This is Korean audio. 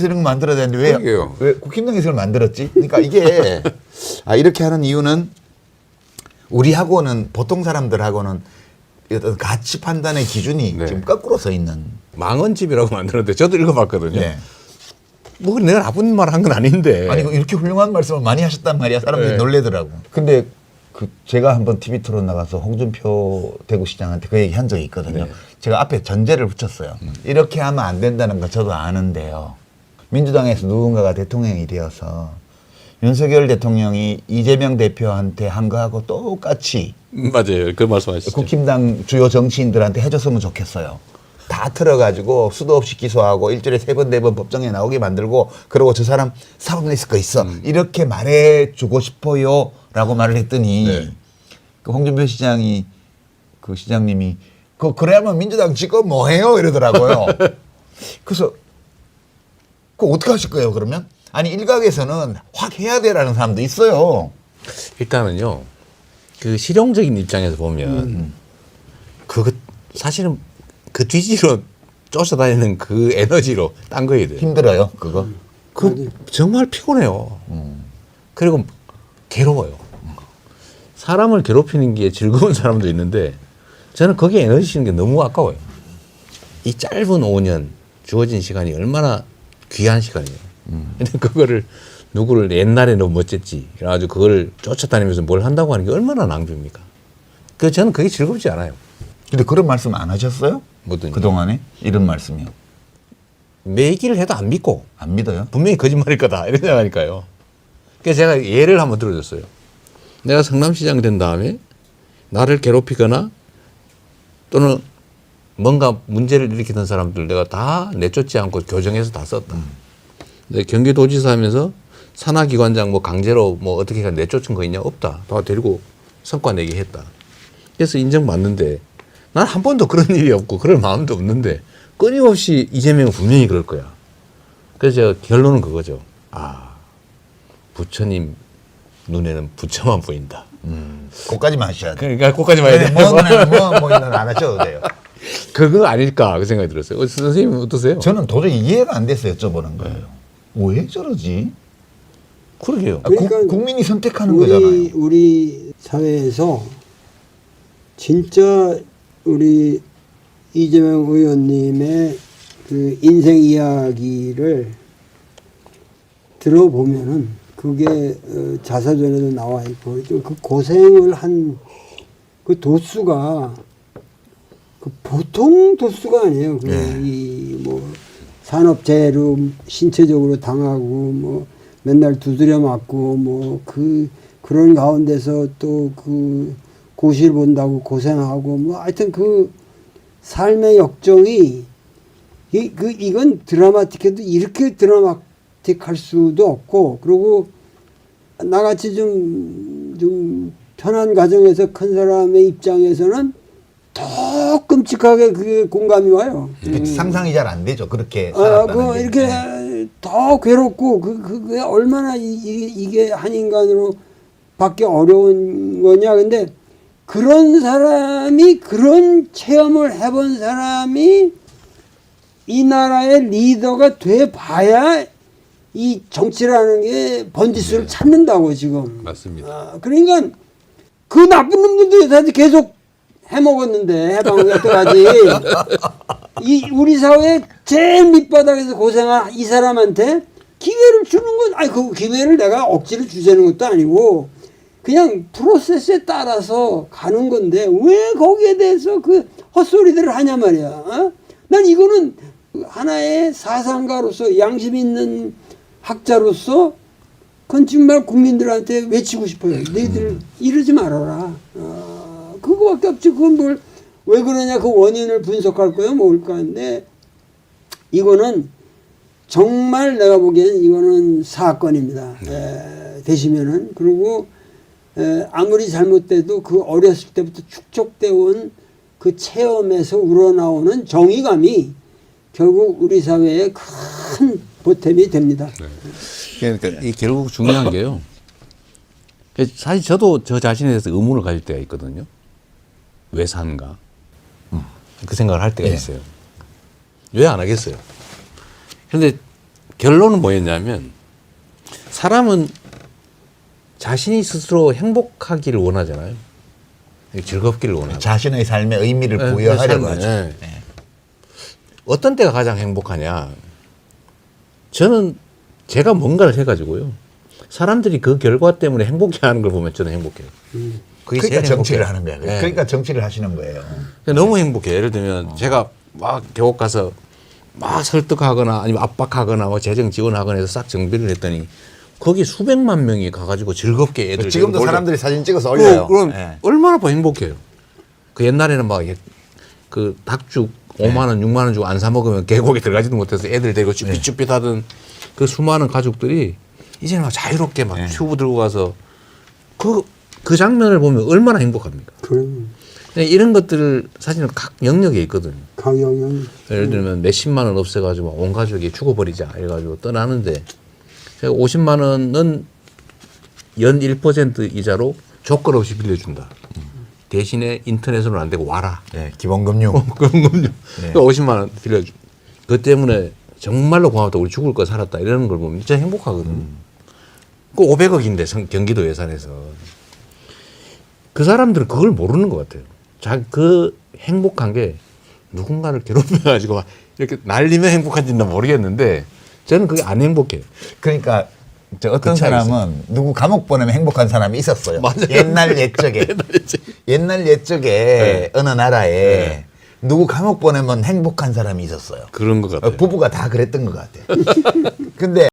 이런 거 만들어야 되는데 왜 국힘당에서 이걸 만들었지? 그러니까 이게 이렇게 하는 이유는 우리하고는 보통 사람들하고는 어떤 가치 판단의 기준이 네. 지금 거꾸로 서 있는. 망언집이라고 만들었는데 저도 읽어봤거든요. 네. 뭐 내가 나쁜 말 한 건 아닌데. 아니 이렇게 훌륭한 말씀을 많이 하셨단 말이야. 사람들이 네. 놀래더라고. 근데 제가 한번 TV 토론 나가서 홍준표 대구시장한테 그 얘기 한 적이 있거든요. 네. 제가 앞에 전제를 붙였어요. 이렇게 하면 안 된다는 거 저도 아는데요. 민주당에서 누군가가 대통령이 되어서 윤석열 대통령이 이재명 대표한테 한 거하고 똑같이 맞아요. 그 말씀하시죠. 국힘당 주요 정치인들한테 해줬으면 좋겠어요. 다 틀어가지고 수도 없이 기소하고 일주일에 3번, 4번 법정에 나오게 만들고 그러고 저 사람 사법 냈을 거 있어. 이렇게 말해주고 싶어요. 라고 말을 했더니 네. 그 홍준표 시장이 그 시장님이 그래야만 민주당 지금 뭐해요? 이러더라고요. 그래서 그거 어떻게 하실 거예요 그러면? 아니 일각에서는 확 해야 돼라는 사람도 있어요. 일단은요. 그 실용적인 입장에서 보면 그거 사실은 그 뒤지로 쫓아다니는 그 에너지로 딴 거야 돼요. 힘들어요 그거. 그 정말 피곤해요. 그리고 괴로워요. 사람을 괴롭히는 게 즐거운 사람도 있는데 저는 거기에 에너지 쓰는 게 너무 아까워요. 이 짧은 5년 주어진 시간이 얼마나 귀한 시간이에요. 근데 그거를 누구를 옛날에 너무 멋졌지. 그래가지고 그걸 쫓아다니면서 뭘 한다고 하는 게 얼마나 낭비입니까? 그 저는 그게 즐겁지 않아요. 근데 그런 말씀 안 하셨어요? 뭐든지. 그동안에 이런 말씀이요. 내 얘기를 해도 안 믿고 안 믿어요? 분명히 거짓말일 거다 이런 생각하니까요. 그래서 제가 예를 한번 들어줬어요. 내가 성남시장 된 다음에 나를 괴롭히거나 또는 뭔가 문제를 일으키는 사람들 내가 다 내쫓지 않고 교정해서 다 썼다. 근데 경기도지사 하면서 산하기관장 뭐 강제로 뭐 어떻게 내쫓은 거 있냐? 없다. 다 데리고 성과 내게 했다. 그래서 인정받는데 난 한 번도 그런 일이 없고 그럴 마음도 없는데 끊임없이 이재명은 분명히 그럴 거야. 그래서 제가 결론은 그거죠. 부처님 눈에는 부처만 보인다. 그까지만 하셔야 돼요. 그러니까 그까지 봐야 돼. 뭐 이런 안 하셔도 돼요. 그거 아닐까 그 생각이 들었어요. 선생님 어떠세요? 저는 도저히 이해가 안 돼서 여쭤보는 거예요. 왜 저러지? 그러게요. 그러니까 국민이 선택하는 거잖아요. 우리 사회에서 진짜 우리 이재명 의원님의 그 인생 이야기를 들어보면은 그게 자서전에도 나와 있고 그 고생을 한 그 도수가 그 보통 도수가 아니에요. 이 뭐 산업재해로 신체적으로 당하고 뭐 맨날 두드려 맞고 뭐 그런 가운데서 또 그 고시를 본다고 고생하고 뭐 하여튼 그 삶의 역정이 이건 드라마틱해도 이렇게 드라마틱할 수도 없고 그리고 나같이 좀 편한 가정에서 큰 사람의 입장에서는 더 끔찍하게 그게 공감이 와요. 상상이 잘 안 되죠. 그렇게 그 이렇게 더 괴롭고 그게 얼마나 이게 한 인간으로 받기 어려운 거냐. 근데 그런 사람이 그런 체험을 해본 사람이 이 나라의 리더가 돼 봐야 이 정치라는 게 번지수를 찾는다고 지금. 맞습니다. 그러니까 그 나쁜 놈들도 다들 계속 해먹었는데 해방을 여태까지 이 우리 사회의 제일 밑바닥에서 고생한 이 사람한테 기회를 주는 건 그 기회를 내가 억지로 주자는 것도 아니고 그냥 프로세스에 따라서 가는 건데 왜 거기에 대해서 그 헛소리들을 하냐 말이야. 어? 난 이거는 하나의 사상가로서 양심 있는 학자로서 그건 정말 국민들한테 외치고 싶어요. 너희들 이러지 말아라. 그거밖에 없지. 그건 뭘 왜 그러냐 그 원인을 분석할 거야 뭘까 근데 이거는 정말 내가 보기에는 이거는 사건입니다. 되시면은 그리고 아무리 잘못돼도 그 어렸을 때부터 축적되어 온 그 체험에서 우러나오는 정의감이 결국 우리 사회에 큰 보탬이 됩니다. 그러니까 이 결국 중요한 게요. 사실 저도 저 자신에 대해서 의문을 가질 때가 있거든요. 왜 산가? 그 생각을 할 때가 있어요. 왜 안 하겠어요? 그런데 결론은 뭐였냐면 사람은 자신이 스스로 행복하기를 원하잖아요. 즐겁기를 원하고. 자신의 삶에 의미를 네, 부여하려고 삶에. 하죠. 네. 네. 어떤 때가 가장 행복하냐? 저는 제가 뭔가를 해가지고요. 사람들이 그 결과 때문에 행복해하는 걸 보면 저는 행복해요. 그게 그러니까 제일 정치를 행복해요. 하는 거야. 네. 그러니까 정치를 하시는 거예요. 너무 행복해. 예를 들면 제가 막 교육 가서 막 설득하거나 아니면 압박하거나 뭐 재정 지원하거나 해서 싹 정비를 했더니 거기 수백만 명이 가가지고 즐겁게 애들 지금도 데리고 사람들이 사진 찍어서 놀죠. 올려요. 그럼 예. 얼마나 더 행복해요. 그 옛날에는 막 그 닭죽 5만 원, 6만 원 주고 안 사 먹으면 계곡에 들어가지도 못해서 애들 데리고 쭈삣쭈삣 하던 그 수많은 가족들이 이제는 막 자유롭게 막 튜브 들고 가서 그 장면을 보면 얼마나 행복합니까? 그럼 근데 이런 것들을 사실은 각 영역에 있거든요. 강영영 예를 들면 몇십만 원 없애가지고 온 가족이 죽어버리자 이래가지고 떠나는데 제가 50만 원은 연 1% 이자로 조건 없이 빌려준다. 대신에 인터넷으로는 안 되고 와라. 네, 기본금융. 그럼요. 네. 50만 원 빌려주. 그 때문에 정말로 고맙다. 우리 죽을 거 살았다. 이러는 걸 보면 진짜 행복하거든요. 그 500억인데 경기도 예산에서. 그 사람들은 그걸 모르는 것 같아요. 그 행복한 게 누군가를 괴롭혀가지고 막 이렇게 날리면 행복한지는 모르겠는데 저는 그게 안 행복해요. 그러니까 어떤 그 차이가 사람은 누구 감옥 보내면 행복한 사람이 있었어요. 맞아요. 옛날 옛적에. 옛날 옛적에 네. 어느 나라에 네. 누구 감옥 보내면 행복한 사람이 있었어요. 그런 것 같아요. 부부가 다 그랬던 것 같아요. 근데